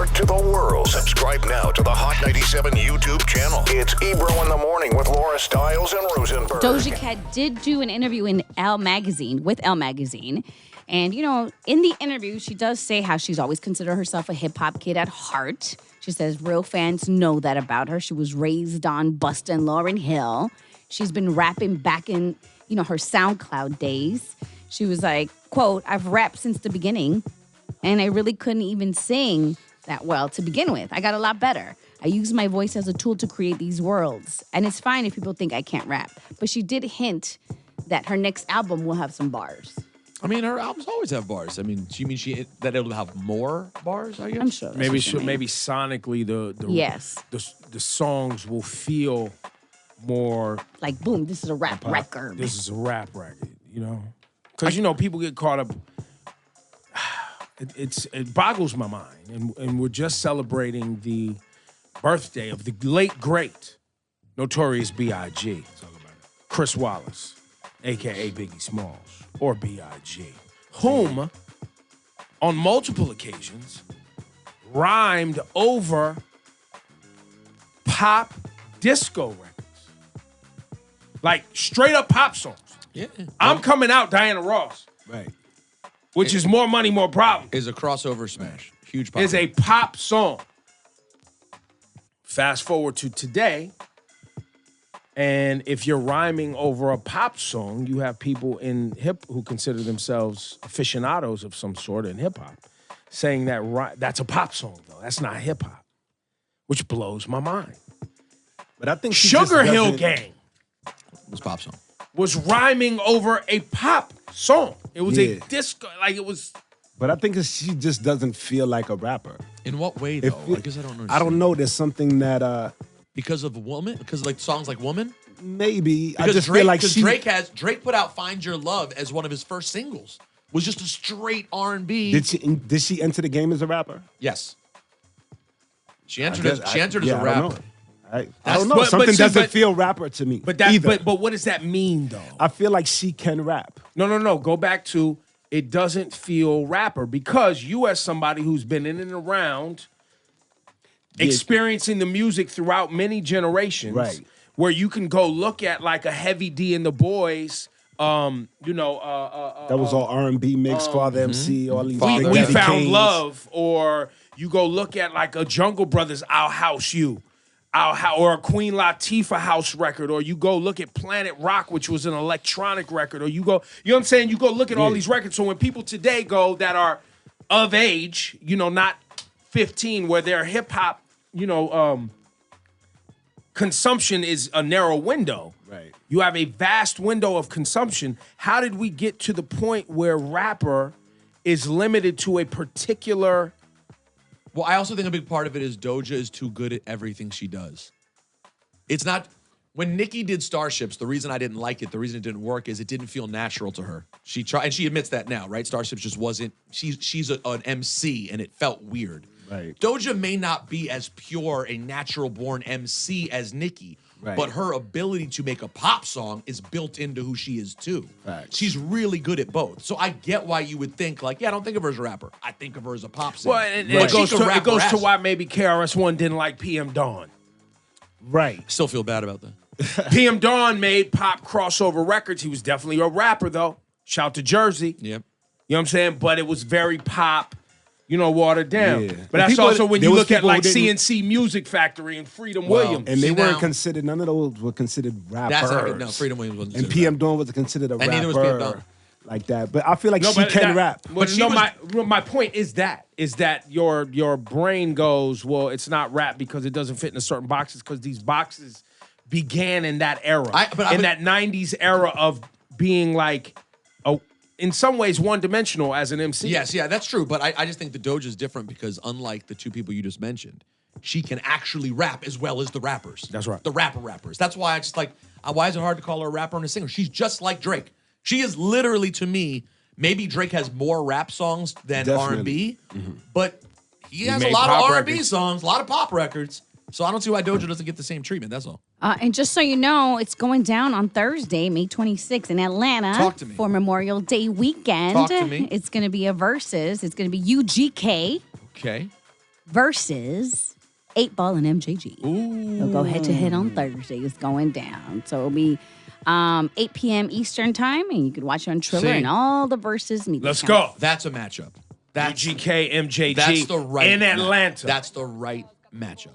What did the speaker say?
Network to the world. Subscribe now to the Hot 97 YouTube channel. It's Ebro in the Morning with Laura Stiles and Rosenberg. Doja Cat did do an interview in Elle magazine, with Elle magazine. And, you know, in the interview, she does say how she's always considered herself a hip-hop kid at heart. She says real fans know that about her. She was raised on Busta and Lauryn Hill. She's been rapping back in, you know, her SoundCloud days. She was like, quote, "I've rapped since the beginning, and I really couldn't even sing that well to begin with. I got a lot better. I use my voice as a tool to create these worlds. And it's fine if people think I can't rap." But she did hint that her next album will have some bars. I mean, her albums always have bars. I mean, that it'll have more bars, I guess? I'm sure. Maybe sonically the songs will feel more like, boom, this is a rap record. This is a rap record, you know? Because, you know, people get caught up. It boggles my mind. And we're just celebrating the birthday of the late, great Notorious B.I.G. Chris Wallace, a.k.a. Biggie Smalls, or B.I.G., whom, on multiple occasions, rhymed over pop disco records. Like, straight-up pop songs. Yeah. I'm Coming Out, Diana Ross. Right. Which is More Money, More Problems. Is a crossover smash. Huge pop. Is a pop song. Fast forward to today, and if you're rhyming over a pop song, you have people in hip who consider themselves aficionados of some sort in hip hop, saying that that's a pop song though. That's not hip hop, which blows my mind. But I think Sugar Hill Gang was pop song. Was rhyming over a pop song. It was a disco, like it was. But I think she just doesn't feel like a rapper. In what way though? I guess I don't know. I don't know. There's something that because of Woman? Because of like songs like Woman? Maybe. Because I just feel like Drake put out Find Your Love as one of his first singles. Was just a straight R&B. Did she enter the game as a rapper? Yes. She entered as a rapper. I don't know. Something doesn't feel rapper to me. But what does that mean though? I feel like she can rap. No. Go back to it doesn't feel rapper because you as somebody who's been in and around experiencing the music throughout many generations, right? Where you can go look at like a Heavy D and the Boys, that was all R&B mix, Father MC, all these. We Found Love, or you go look at like a Jungle Brothers, I'll House You. Or a Queen Latifah house record, or you go look at Planet Rock, which was an electronic record, or you go, you know what I'm saying? You go look at all these records. So when people today go that are of age, you know, not 15, where their hip hop, consumption is a narrow window. Right. You have a vast window of consumption. How did we get to the point where rapper is limited to a particular? Well, I also think a big part of it is Doja is too good at everything she does. It's not... When Nicki did Starships, the reason I didn't like it, the reason it didn't work is it didn't feel natural to her. She tried, and she admits that now, right? Starships just wasn't... She's an MC, and it felt weird. Right. Doja may not be as pure a natural-born MC as Nicki, right, but her ability to make a pop song is built into who she is, too. Right. She's really good at both. So I get why you would think, like, yeah, I don't think of her as a rapper. I think of her as a pop singer. Well, and it goes to why maybe KRS-One didn't like PM Dawn. Right. Still feel bad about that. PM Dawn made pop crossover records. He was definitely a rapper, though. Shout to Jersey. Yep. You know what I'm saying? But it was very pop, watered down. Yeah. But that's also when you look at like CNC Music Factory and Freedom Williams. And they weren't considered, none of those were considered rappers. No, Freedom Williams wasn't considered. And PM Dawn wasn't considered a rapper. And neither was PM Dawn. Like that. But I feel like she can rap. But my point is that your brain goes, well, it's not rap because it doesn't fit in certain boxes because these boxes began in that era. That 90s era of being like in some ways one-dimensional as an MC. Yes, yeah, that's true. But I just think the Doja is different because unlike the two people you just mentioned, she can actually rap as well as the rappers. That's right. The rappers. That's why I just like, why is it hard to call her a rapper and a singer? She's just like Drake. She is literally, to me, maybe Drake has more rap songs than R&B, but he has a lot of R&B songs, a lot of pop records. So I don't see why Doja doesn't get the same treatment. That's all. And just so you know, it's going down on Thursday, May 26th in Atlanta. Talk to me. For Memorial Day weekend. Talk to me. It's going to be a versus. It's going to be UGK. Okay. versus 8 Ball and MJG. They'll go head to head on Thursday. It's going down. So it'll be 8 p.m. Eastern time, and you can watch it on Triller See. and all the Versus media. Let's channels. go. That's a matchup. That's UGK, MJG That's the right in Atlanta. That's the right matchup.